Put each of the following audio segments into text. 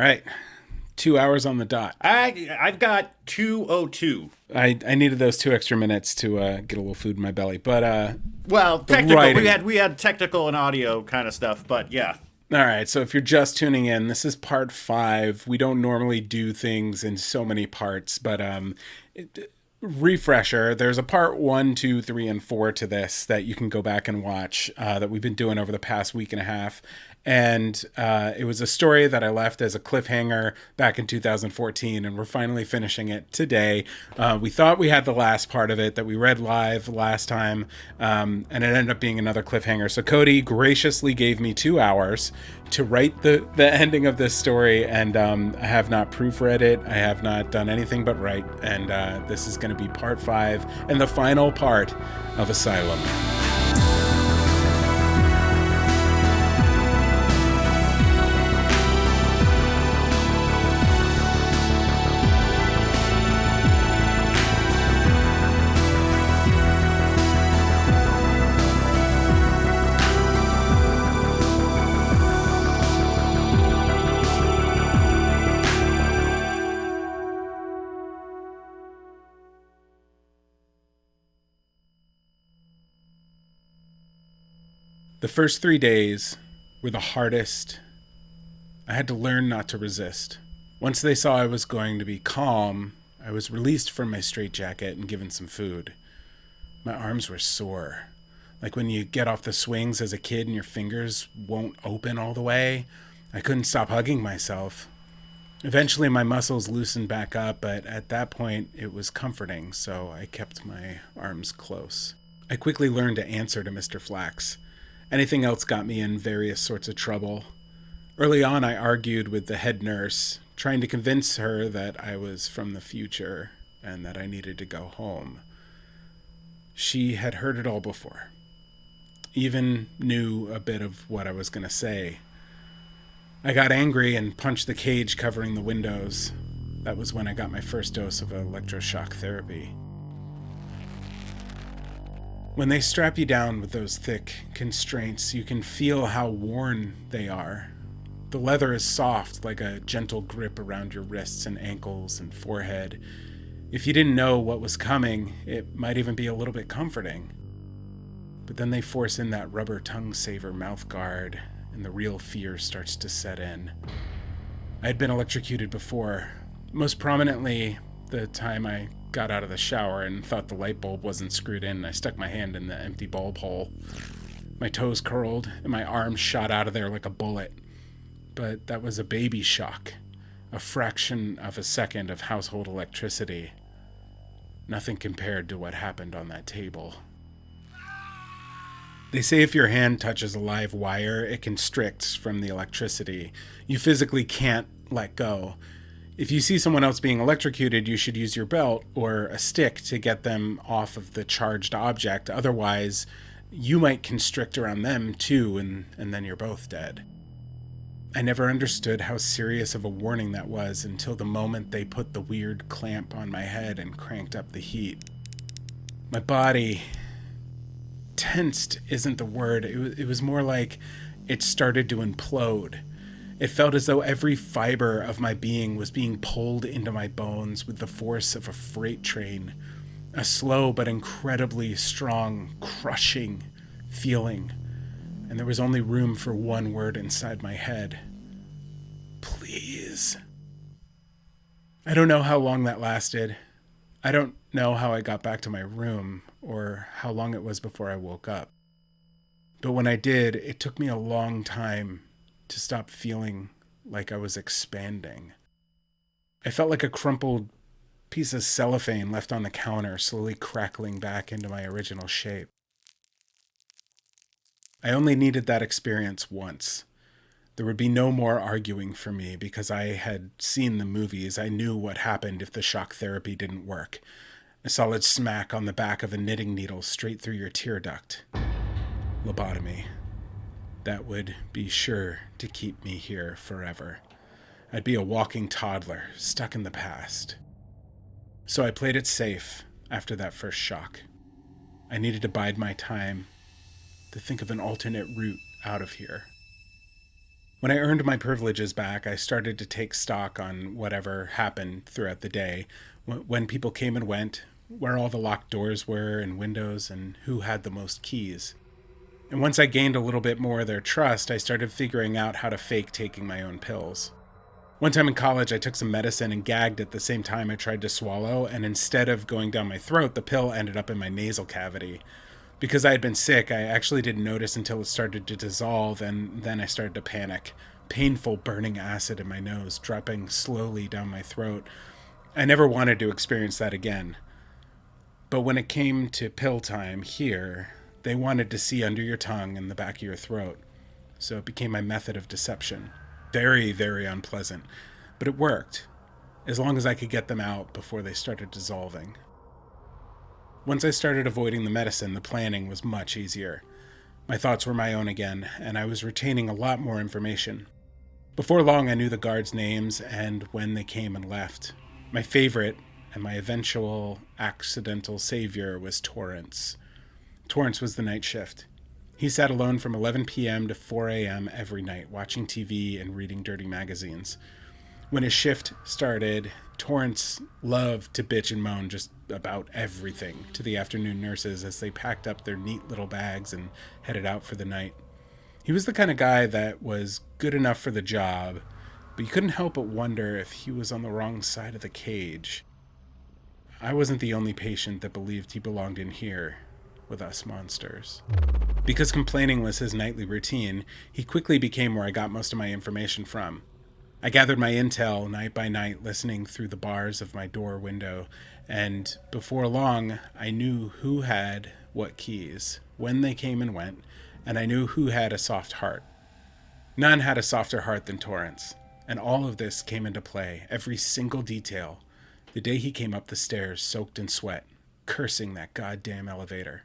right. 2 hours on the dot. I've got 2:02. I needed those 2 extra minutes to get a little food in my belly. But Well, the technical. We writing. had we had technical and audio kind of stuff, but yeah. All right, so if you're just tuning in, this is part 5. We don't normally do things in so many parts, but refresher, there's a part 1, 2, 3, and 4 to this that you can go back and watch that we've been doing over the past week and a half. And it was a story that I left as a cliffhanger back in 2014, and we're finally finishing it today. We thought we had the last part of it that we read live last time, and it ended up being another cliffhanger. So Cody graciously gave me 2 hours to write the ending of this story, and I have not proofread it. I have not done anything but write, and this is going to be part 5 and the final part of Asylum. The first 3 days were the hardest. I had to learn not to resist. Once they saw I was going to be calm, I was released from my straitjacket and given some food. My arms were sore, like when you get off the swings as a kid and your fingers won't open all the way. I couldn't stop hugging myself. Eventually my muscles loosened back up, but at that point it was comforting, so I kept my arms close. I quickly learned to answer to Mr. Flax. Anything else got me in various sorts of trouble. Early on, I argued with the head nurse, trying to convince her that I was from the future and that I needed to go home. She had heard it all before, even knew a bit of what I was going to say. I got angry and punched the cage covering the windows. That was when I got my first dose of electroshock therapy. When they strap you down with those thick constraints, you can feel how worn they are. The leather is soft, like a gentle grip around your wrists and ankles and forehead. If you didn't know what was coming, it might even be a little bit comforting. But then they force in that rubber tongue-saver mouth guard, and the real fear starts to set in. I had been electrocuted before, most prominently the time I got out of the shower and thought the light bulb wasn't screwed in. I stuck my hand in the empty bulb hole. My toes curled and my arms shot out of there like a bullet. But that was a baby shock, a fraction of a second of household electricity. Nothing compared to what happened on that table. They say if your hand touches a live wire, it constricts from the electricity. You physically can't let go. If you see someone else being electrocuted, you should use your belt or a stick to get them off of the charged object. Otherwise, you might constrict around them too, and then you're both dead. I never understood how serious of a warning that was until the moment they put the weird clamp on my head and cranked up the heat. My body tensed isn't the word. It was more like it started to implode. It felt as though every fiber of my being was being pulled into my bones with the force of a freight train. A slow but incredibly strong, crushing feeling. And there was only room for one word inside my head. Please. I don't know how long that lasted. I don't know how I got back to my room or how long it was before I woke up. But when I did, it took me a long time to stop feeling like I was expanding. I felt like a crumpled piece of cellophane left on the counter, slowly crackling back into my original shape. I only needed that experience once. There would be no more arguing for me because I had seen the movies. I knew what happened if the shock therapy didn't work. A solid smack on the back of a knitting needle straight through your tear duct. Lobotomy. That would be sure to keep me here forever. I'd be a walking toddler, stuck in the past. So I played it safe after that first shock. I needed to bide my time, to think of an alternate route out of here. When I earned my privileges back, I started to take stock on whatever happened throughout the day, when people came and went, where all the locked doors were and windows, and who had the most keys. And once I gained a little bit more of their trust, I started figuring out how to fake taking my own pills. One time in college, I took some medicine and gagged at the same time I tried to swallow, and instead of going down my throat, the pill ended up in my nasal cavity. Because I had been sick, I actually didn't notice until it started to dissolve, and then I started to panic. Painful burning acid in my nose, dropping slowly down my throat. I never wanted to experience that again. But when it came to pill time here, they wanted to see under your tongue and the back of your throat. So it became my method of deception. Very, very unpleasant. But it worked, as long as I could get them out before they started dissolving. Once I started avoiding the medicine, the planning was much easier. My thoughts were my own again, and I was retaining a lot more information. Before long, I knew the guards' names and when they came and left. My favorite, and my eventual accidental savior, was Torrance. Torrance was the night shift. He sat alone from 11 p.m. to 4 a.m. every night, watching TV and reading dirty magazines. When his shift started, Torrance loved to bitch and moan just about everything to the afternoon nurses as they packed up their neat little bags and headed out for the night. He was the kind of guy that was good enough for the job, but you couldn't help but wonder if he was on the wrong side of the cage. I wasn't the only patient that believed he belonged in here with us monsters. Because complaining was his nightly routine, he quickly became where I got most of my information from. I gathered my intel night by night, listening through the bars of my door window, and before long, I knew who had what keys, when they came and went, and I knew who had a soft heart. None had a softer heart than Torrance, and all of this came into play, every single detail, the day he came up the stairs soaked in sweat, cursing that goddamn elevator.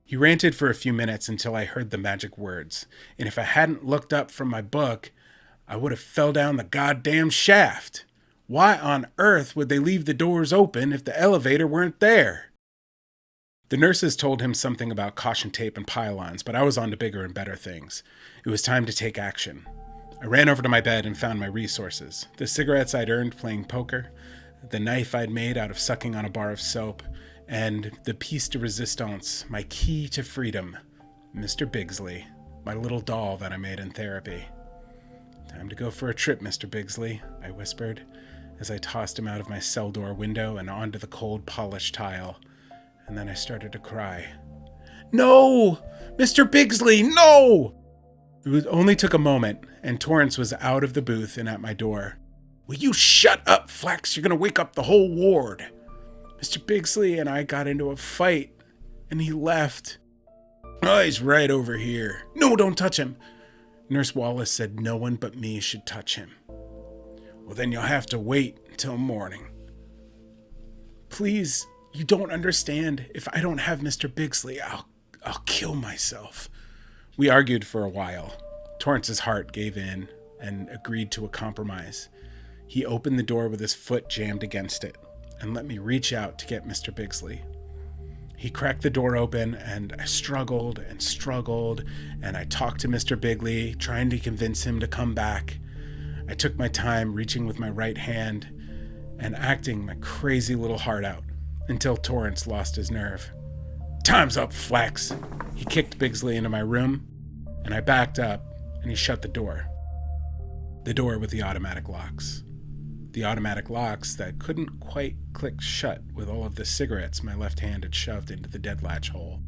He ranted for a few minutes until I heard the magic words, and if I hadn't looked up from my book, I would have fell down the goddamn shaft. Why on earth would they leave the doors open if the elevator weren't there? The nurses told him something about caution tape and pylons, but I was on to bigger and better things. It was time to take action. I ran over to my bed and found my resources. The cigarettes I'd earned playing poker, the knife I'd made out of sucking on a bar of soap, and the piece de resistance, my key to freedom, Mr. Bigsley, my little doll that I made in therapy. "Time to go for a trip, Mr. Bigsley," I whispered, as I tossed him out of my cell door window and onto the cold, polished tile. And then I started to cry. "No! Mr. Bigsley, no!" Only took a moment, and Torrance was out of the booth and at my door. "Will you shut up, Flex? You're going to wake up the whole ward." Mr. Bigsley and I got into a fight, and he left. "Oh, he's right over here." "No, don't touch him." Nurse Wallace said no one but me should touch him. "Well, then you'll have to wait until morning." "Please, you don't understand. If I don't have Mr. Bigsley, I'll kill myself." We argued for a while. Torrance's heart gave in and agreed to a compromise. He opened the door with his foot jammed against it and let me reach out to get Mr. Bigsley. He cracked the door open, and I struggled, and I talked to Mr. Bigsley, trying to convince him to come back. I took my time, reaching with my right hand and acting my crazy little heart out, until Torrance lost his nerve. "Time's up, Flex." He kicked Bigsley into my room, and I backed up, and he shut the door. The door with the automatic locks. The automatic locks that couldn't quite click shut with all of the cigarettes my left hand had shoved into the dead latch hole.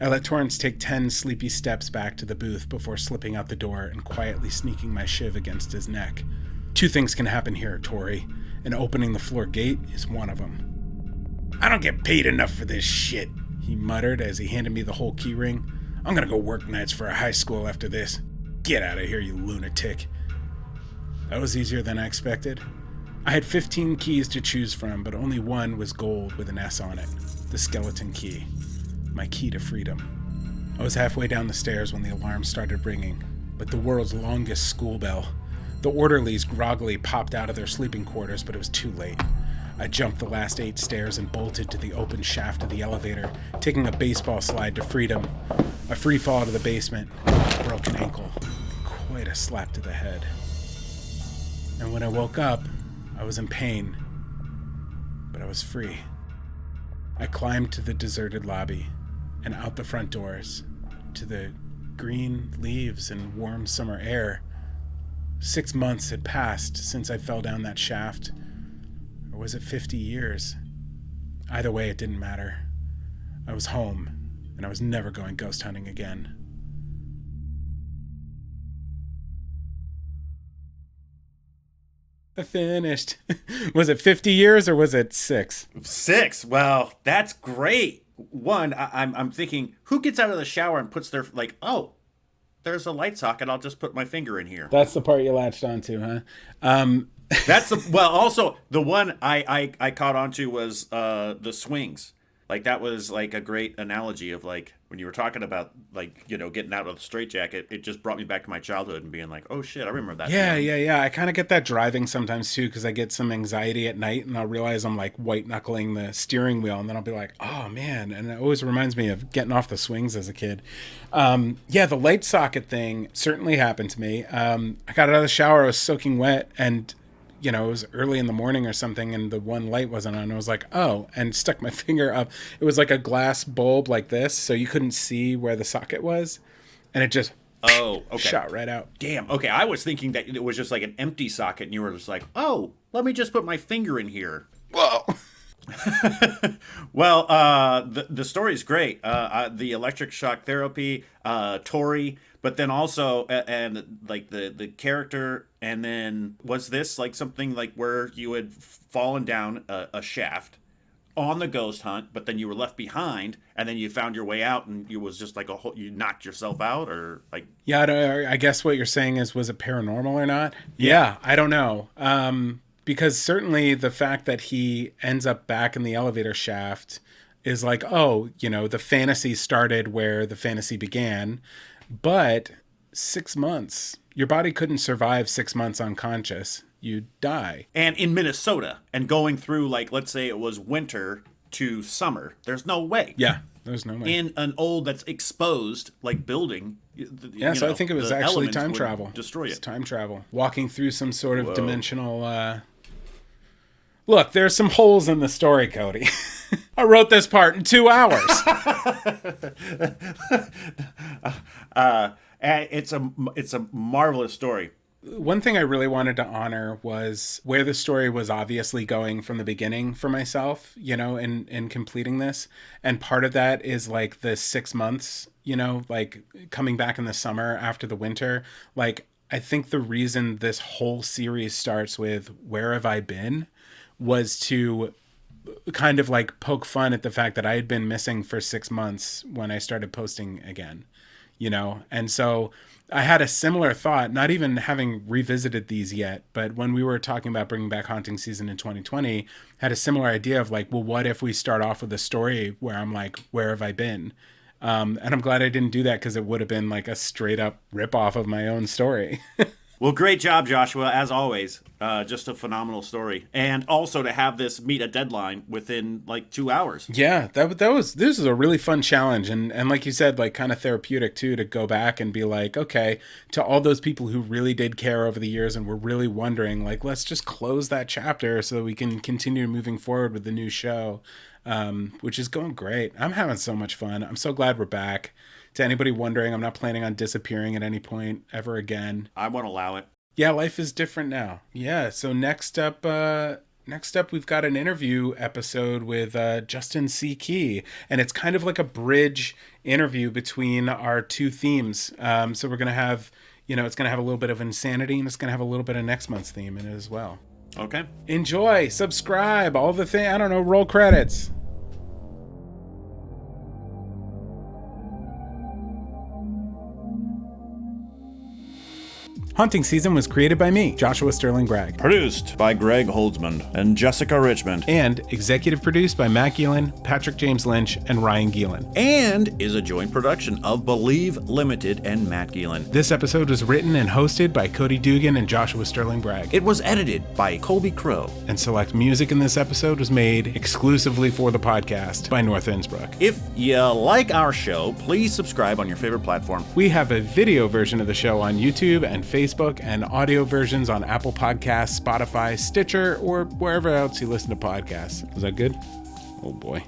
I let Torrance take 10 sleepy steps back to the booth before slipping out the door and quietly sneaking my shiv against his neck. "Two things can happen here, Tori, and opening the floor gate is one of them." "I don't get paid enough for this shit," he muttered as he handed me the whole key ring. "I'm gonna go work nights for a high school after this. Get out of here, you lunatic." That was easier than I expected. I had 15 keys to choose from, but only one was gold with an S on it. The skeleton key. My key to freedom. I was halfway down the stairs when the alarm started ringing, like the world's longest school bell. The orderlies groggily popped out of their sleeping quarters, but it was too late. I jumped the last 8 stairs and bolted to the open shaft of the elevator, taking a baseball slide to freedom. A free fall to the basement. Broken ankle. quite a slap to the head. And when I woke up, I was in pain, but I was free. I climbed to the deserted lobby and out the front doors to the green leaves and warm summer air. 6 months had passed since I fell down that shaft. Or was it 50 years? Either way, it didn't matter. I was home, and I was never going ghost hunting again. I finished. Was it 50 years or was it 6? 6. Well, that's great. One, I'm thinking, who gets out of the shower and puts their, like, oh, there's a light socket, I'll just put my finger in here. That's the part you latched onto, huh? That's the, well, also, the one I caught onto was the swings. Like, that was, like, a great analogy of, like, when you were talking about, like, you know, getting out of the straitjacket, it just brought me back to my childhood and being like, oh, shit, I remember that. Yeah. I kind of get that driving sometimes, too, because I get some anxiety at night, and I'll realize I'm, like, white-knuckling the steering wheel, and then I'll be like, oh, man. And it always reminds me of getting off the swings as a kid. Yeah, the light socket thing certainly happened to me. I got out of the shower, I was soaking wet, and you know, it was early in the morning or something, and the one light wasn't on. I was like, oh, and stuck my finger up. It was like a glass bulb like this, so you couldn't see where the socket was, and it just shot right out. Damn. Okay, I was thinking that it was just like an empty socket, and you were just like, oh, let me just put my finger in here. Whoa. Well, the story's great. The electric shock therapy, Tori, but then also, and like the character, and then was this like something like where you had fallen down a shaft on the ghost hunt, but then you were left behind, and then you found your way out, and you was just like you knocked yourself out, or like? Yeah, I guess what you're saying is, was it paranormal or not? Yeah, I don't know. Because certainly the fact that he ends up back in the elevator shaft is like, oh, you know, the fantasy started where the fantasy began. But 6 months, your body couldn't survive 6 months unconscious. You'd die. And in Minnesota, and going through, like, let's say it was winter to summer, there's no way. Yeah, there's no way. In an old that's exposed, like, building. So I think it was actually time travel. Destroy it. It's time travel. Walking through some sort of dimensional... Look, there's some holes in the story, Cody. I wrote this part in 2 hours. It's a marvelous story. One thing I really wanted to honor was where the story was obviously going from the beginning for myself, you know, in completing this. And part of that is like the 6 months, you know, like coming back in the summer after the winter. Like, I think the reason this whole series starts with "Where have I been?" was to kind of like poke fun at the fact that I had been missing for 6 months when I started posting again, you know? And so I had a similar thought, not even having revisited these yet, but when we were talking about bringing back haunting season in 2020, had a similar idea of like, well, what if we start off with a story where I'm like, where have I been? And I'm glad I didn't do that, because it would have been like a straight up ripoff of my own story. Well, great job, Joshua, as always. Just a phenomenal story. And also to have this meet a deadline within like 2 hours. Yeah, this is a really fun challenge. And like you said, like kind of therapeutic too, to go back and be like, okay, to all those people who really did care over the years and were really wondering, like, let's just close that chapter so that we can continue moving forward with the new show, which is going great. I'm having so much fun. I'm so glad we're back. To anybody wondering, I'm not planning on disappearing at any point ever again. I won't allow it. Yeah, life is different now. Yeah, so next up we've got an interview episode with Justin C. Key, and it's kind of like a bridge interview between our two themes. So we're going to have, you know, it's going to have a little bit of insanity, and it's going to have a little bit of next month's theme in it as well. Okay. Enjoy, subscribe, all the thing. I don't know, roll credits. Haunting Season was created by me, Joshua Sterling Bragg. Produced by Greg Holdsman and Jessica Richmond. And executive produced by Matt Geelan, Patrick James Lynch, and Ryan Geelan. And is a joint production of Believe Limited and Matt Geelan. This episode was written and hosted by Cody Dugan and Joshua Sterling Bragg. It was edited by Colby Crow. And select music in this episode was made exclusively for the podcast by North Innsbruck. If you like our show, please subscribe on your favorite platform. We have a video version of the show on YouTube and Facebook, and audio versions on Apple Podcasts, Spotify, Stitcher, or wherever else you listen to podcasts. Was that good? Oh boy.